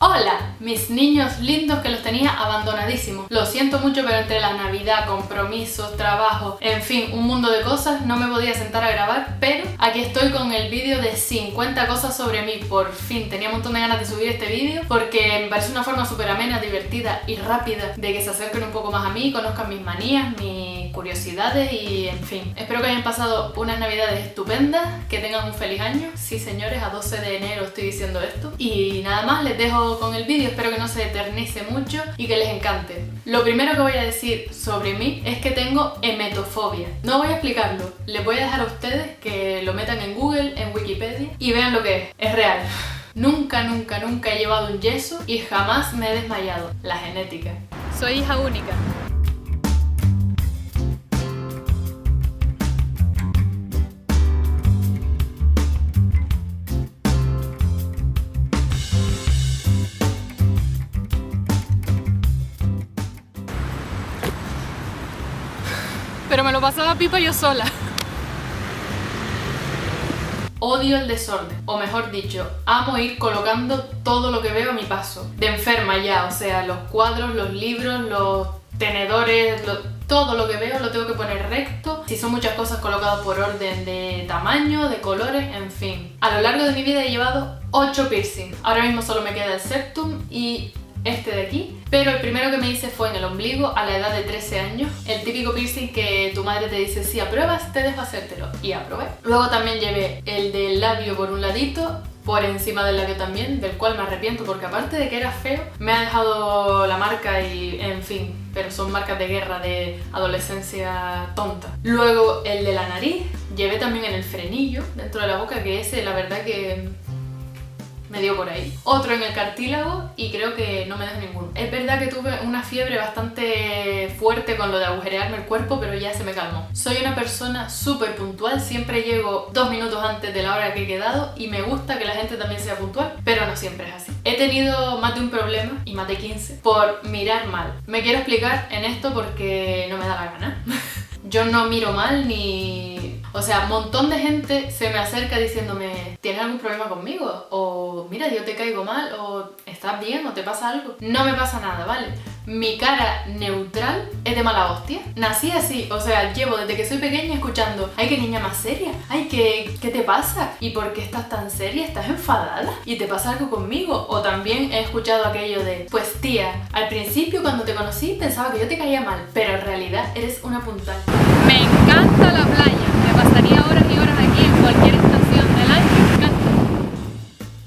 Hola, mis niños lindos que los tenía abandonadísimos. Lo siento mucho, pero entre la Navidad, compromisos, trabajo, en fin, un mundo de cosas, no me podía sentar a grabar, pero aquí estoy con el vídeo de 50 cosas sobre mí. Por fin, tenía un montón de ganas de subir este vídeo porque me parece una forma súper amena, divertida y rápida de que se acerquen un poco más a mí, conozcan mis manías, mis curiosidades y en fin. Espero que hayan pasado unas navidades estupendas, que tengan un feliz año. Sí, señores, a 12 de enero estoy diciendo esto. Y nada más, les dejo con el vídeo, espero que no se eternice mucho y que les encante. Lo primero que voy a decir sobre mí es que tengo emetofobia. No voy a explicarlo, les voy a dejar a ustedes que lo metan en Google, en Wikipedia y vean lo que es. Es real. Nunca he llevado un yeso y jamás me he desmayado. La genética. Soy hija única. Pero me lo pasaba pipa yo sola. Odio el desorden, o mejor dicho, amo ir colocando todo lo que veo a mi paso. De enferma ya, o sea, los cuadros, los libros, los tenedores, todo lo que veo lo tengo que poner recto. Si son muchas cosas, colocadas por orden de tamaño, de colores, en fin. A lo largo de mi vida he llevado 8 piercings. Ahora mismo solo me queda el septum y este de aquí, pero el primero que me hice fue en el ombligo a la edad de 13 años. El típico piercing que tu madre te dice, si apruebas te dejo hacértelo, y aprobé. Luego también llevé el del labio por un ladito, por encima del labio también, del cual me arrepiento porque aparte de que era feo, me ha dejado la marca y en fin, pero son marcas de guerra, de adolescencia tonta. Luego el de la nariz, llevé también en el frenillo, dentro de la boca, que ese la verdad que me dio por ahí. Otro en el cartílago y creo que no me dejo ninguno. Es verdad que tuve una fiebre bastante fuerte con lo de agujerearme el cuerpo, pero ya se me calmó. Soy una persona súper puntual, siempre llego 2 minutos antes de la hora que he quedado y me gusta que la gente también sea puntual, pero no siempre es así. He tenido más de un problema, y más de 15, por mirar mal. Me quiero explicar en esto porque no me da la gana. Yo no miro mal ni... O sea, un montón de gente se me acerca diciéndome ¿tienes algún problema conmigo? O mira, yo te caigo mal, o ¿estás bien? o ¿te pasa algo? No me pasa nada, ¿vale? Mi cara neutral es de mala hostia. Nací así, o sea, llevo desde que soy pequeña escuchando ¡ay, qué niña más seria! ¡Ay, qué te pasa! ¿Y por qué estás tan seria? ¿Estás enfadada? ¿Y te pasa algo conmigo? O también he escuchado aquello de pues tía, al principio cuando te conocí pensaba que yo te caía mal, pero en realidad eres una puntal. Me encanta la playa. Me pasaría horas y horas aquí en cualquier estación del año. Me encanta.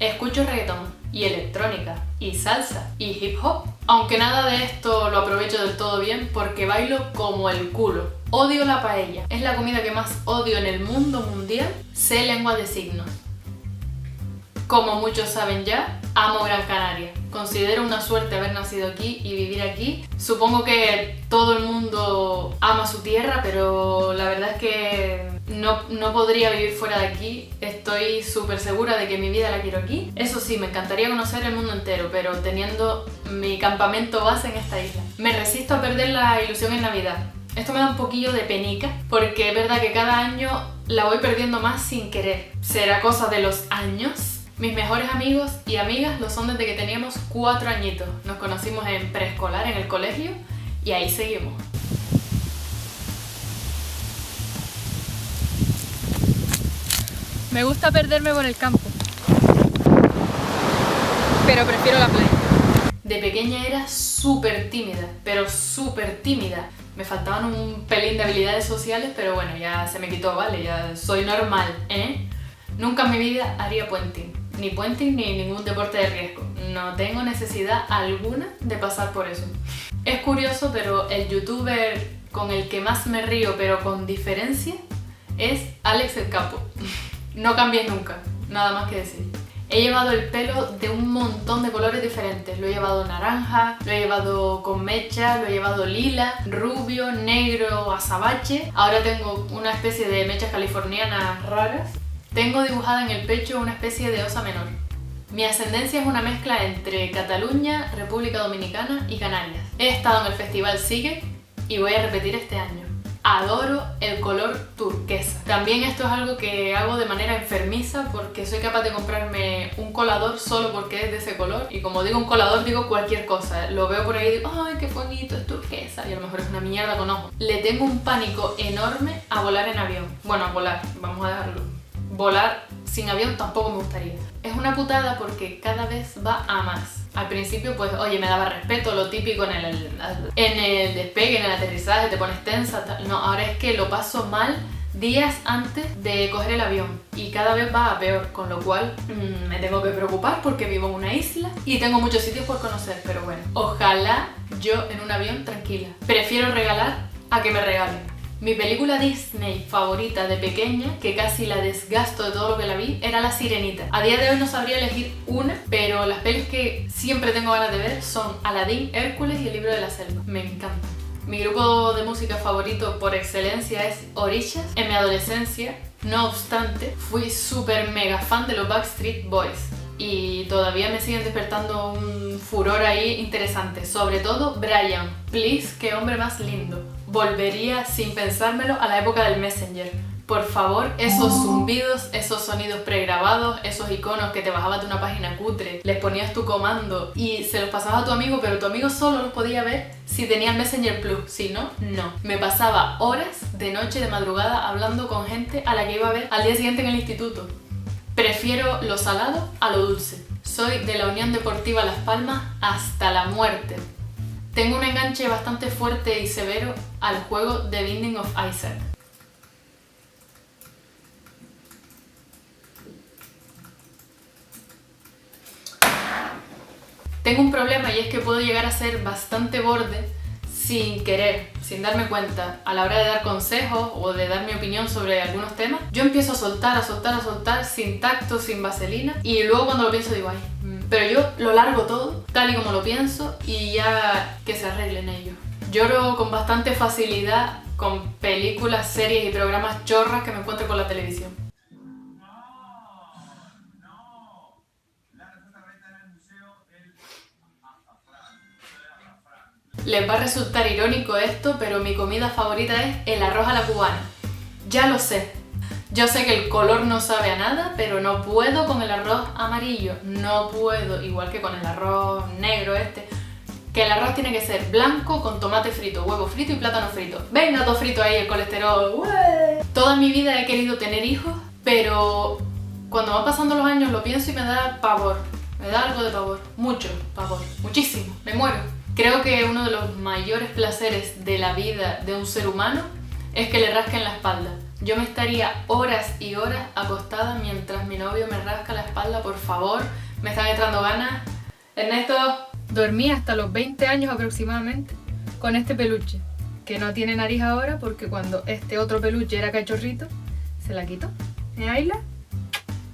Escucho reggaetón y electrónica y salsa y hip hop. Aunque nada de esto lo aprovecho del todo bien porque bailo como el culo. Odio la paella. Es la comida que más odio en el mundo mundial. Sé lengua de signos. Como muchos saben ya, amo Gran Canaria. Considero una suerte haber nacido aquí y vivir aquí. Supongo que todo el mundo ama su tierra, pero la verdad es que no podría vivir fuera de aquí. Estoy súper segura de que mi vida la quiero aquí. Eso sí, me encantaría conocer el mundo entero, pero teniendo mi campamento base en esta isla. Me resisto a perder la ilusión en Navidad. Esto me da un poquillo de penica, porque es verdad que cada año la voy perdiendo más sin querer. ¿Será cosa de los años? Mis mejores amigos y amigas lo son desde que teníamos 4 añitos. Nos conocimos en preescolar, en el colegio, y ahí seguimos. Me gusta perderme por el campo, pero prefiero la playa. De pequeña era súper tímida, pero súper tímida. Me faltaban un pelín de habilidades sociales, pero bueno, ya se me quitó, ¿vale? Ya soy normal, ¿eh? Nunca en mi vida haría puenting. Ni puenting ni ningún deporte de riesgo. No tengo necesidad alguna de pasar por eso. Es curioso, pero el youtuber con el que más me río, pero con diferencia, es Alex el Capo. No cambies nunca, nada más que decir. He llevado el pelo de un montón de colores diferentes. Lo he llevado naranja, lo he llevado con mecha, lo he llevado lila, rubio, negro, azabache. Ahora tengo una especie de mechas californianas raras. Tengo dibujada en el pecho una especie de osa menor. Mi ascendencia es una mezcla entre Cataluña, República Dominicana y Canarias. He estado en el festival Sigue y voy a repetir este año. Adoro el color turquesa. También esto es algo que hago de manera enfermiza porque soy capaz de comprarme un colador solo porque es de ese color. Y como digo un colador, digo cualquier cosa. Lo veo por ahí y digo, ¡ay, qué bonito, es turquesa! Y a lo mejor es una mierda con ojos. Le tengo un pánico enorme a volar en avión. Bueno, a volar, vamos a dejarlo. Volar sin avión tampoco me gustaría. Es una putada porque cada vez va a más. Al principio, pues, oye, me daba respeto, lo típico en el despegue, en el aterrizaje, te pones tensa, tal. No, ahora es que lo paso mal días antes de coger el avión y cada vez va a peor, con lo cual me tengo que preocupar porque vivo en una isla y tengo muchos sitios por conocer, pero bueno, ojalá yo en un avión tranquila. Prefiero regalar a que me regalen. Mi película Disney favorita de pequeña, que casi la desgasto de todo lo que la vi, era La Sirenita. A día de hoy no sabría elegir una, pero las pelis que siempre tengo ganas de ver son Aladdin, Hércules y El Libro de la Selva. Me encantan. Mi grupo de música favorito por excelencia es Orishas. En mi adolescencia, no obstante, fui súper mega fan de los Backstreet Boys. Y todavía me siguen despertando un furor ahí interesante. Sobre todo Brian. Please, qué hombre más lindo. Volvería sin pensármelo a la época del Messenger. Por favor, esos zumbidos, esos sonidos pregrabados, esos iconos que te bajabas de una página cutre, les ponías tu comando y se los pasabas a tu amigo, pero tu amigo solo los podía ver si tenía el Messenger Plus, si no, no. Me pasaba horas de noche, de madrugada, hablando con gente a la que iba a ver al día siguiente en el instituto. Prefiero lo salado a lo dulce. Soy de la Unión Deportiva Las Palmas hasta la muerte. Tengo un enganche bastante fuerte y severo al juego The Binding of Isaac. Tengo un problema y es que puedo llegar a ser bastante borde sin querer, sin darme cuenta. A la hora de dar consejos o de dar mi opinión sobre algunos temas, yo empiezo a soltar, sin tacto, sin vaselina, y luego cuando lo pienso digo, ay, pero yo lo largo todo, tal y como lo pienso, y ya que se arreglen ellos. Lloro con bastante facilidad con películas, series y programas chorras que me encuentro por la televisión. Les va a resultar irónico esto, pero mi comida favorita es el arroz a la cubana. Ya lo sé. Yo sé que el color no sabe a nada, pero no puedo con el arroz amarillo. No puedo, igual que con el arroz negro este. Que el arroz tiene que ser blanco con tomate frito, huevo frito y plátano frito. Venga, todo frito ahí, el colesterol. ¡Ué! Toda mi vida he querido tener hijos, pero cuando van pasando los años lo pienso y me da pavor. Me da algo de pavor. Mucho pavor. Muchísimo. Me muero. Creo que uno de los mayores placeres de la vida de un ser humano es que le rasquen la espalda. Yo me estaría horas y horas acostada mientras mi novio me rasca la espalda, por favor, me están entrando ganas. Ernesto, dormí hasta los 20 años aproximadamente con este peluche, que no tiene nariz ahora porque cuando este otro peluche era cachorrito, se la quitó. ¿Me baila?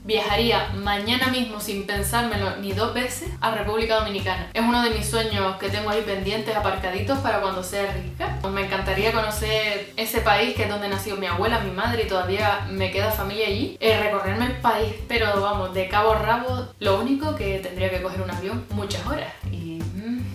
Viajaría mañana mismo sin pensármelo ni dos veces a República Dominicana. Es uno de mis sueños que tengo ahí pendientes, aparcaditos para cuando sea rica. Me encantaría conocer ese país que es donde nació mi abuela, mi madre y todavía me queda familia allí. Recorrerme el país, pero vamos, de cabo a rabo. Lo único que tendría que coger un avión muchas horas y...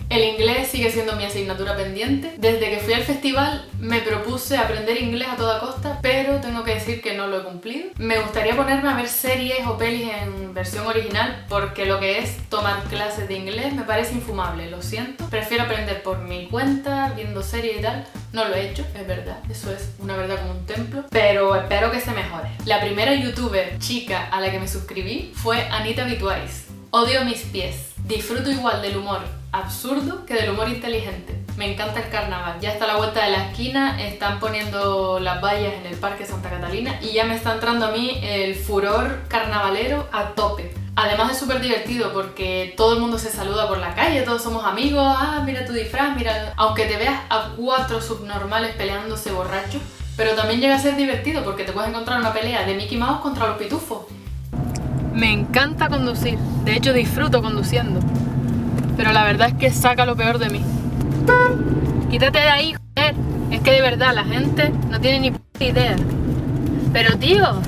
El inglés sigue siendo mi asignatura pendiente. Desde que fui al festival me propuse aprender inglés a toda costa, pero tengo que decir que no lo he cumplido. Me gustaría ponerme a ver series o pelis en versión original porque lo que es tomar clases de inglés me parece infumable, lo siento. Prefiero aprender por mi cuenta, viendo series y tal. No lo he hecho, es verdad, eso es una verdad como un templo, pero espero que se mejore. La primera youtuber chica a la que me suscribí fue Anita Bitwise. Odio mis pies. Disfruto igual del humor absurdo que del humor inteligente. Me encanta el carnaval. Ya está a la vuelta de la esquina, están poniendo las vallas en el Parque Santa Catalina y ya me está entrando a mí el furor carnavalero a tope. Además es súper divertido porque todo el mundo se saluda por la calle, todos somos amigos, ah, mira tu disfraz, mira... Aunque te veas a 4 subnormales peleándose borrachos, pero también llega a ser divertido porque te puedes encontrar una pelea de Mickey Mouse contra los pitufos. Me encanta conducir, de hecho disfruto conduciendo, pero la verdad es que saca lo peor de mí. Quítate de ahí, joder, es que de verdad la gente no tiene ni puta idea. Pero tío,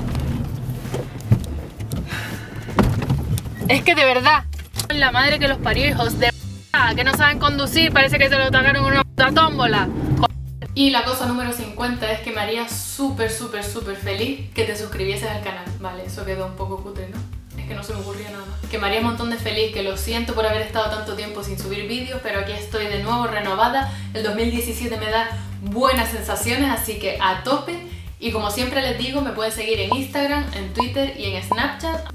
es que de verdad, la madre que los parió, hijos de p***, que no saben conducir, parece que se lo tocaron en una puta tómbola. Joder. Y la cosa número 50 es que me haría súper feliz que te suscribieses al canal. Vale, eso quedó un poco cutre, ¿no? Es que no se me ocurría nada más. Que me haría un montón de feliz, que lo siento por haber estado tanto tiempo sin subir vídeos, pero aquí estoy de nuevo renovada. El 2017 me da buenas sensaciones, así que a tope. Y como siempre les digo, me pueden seguir en Instagram, en Twitter y en Snapchat.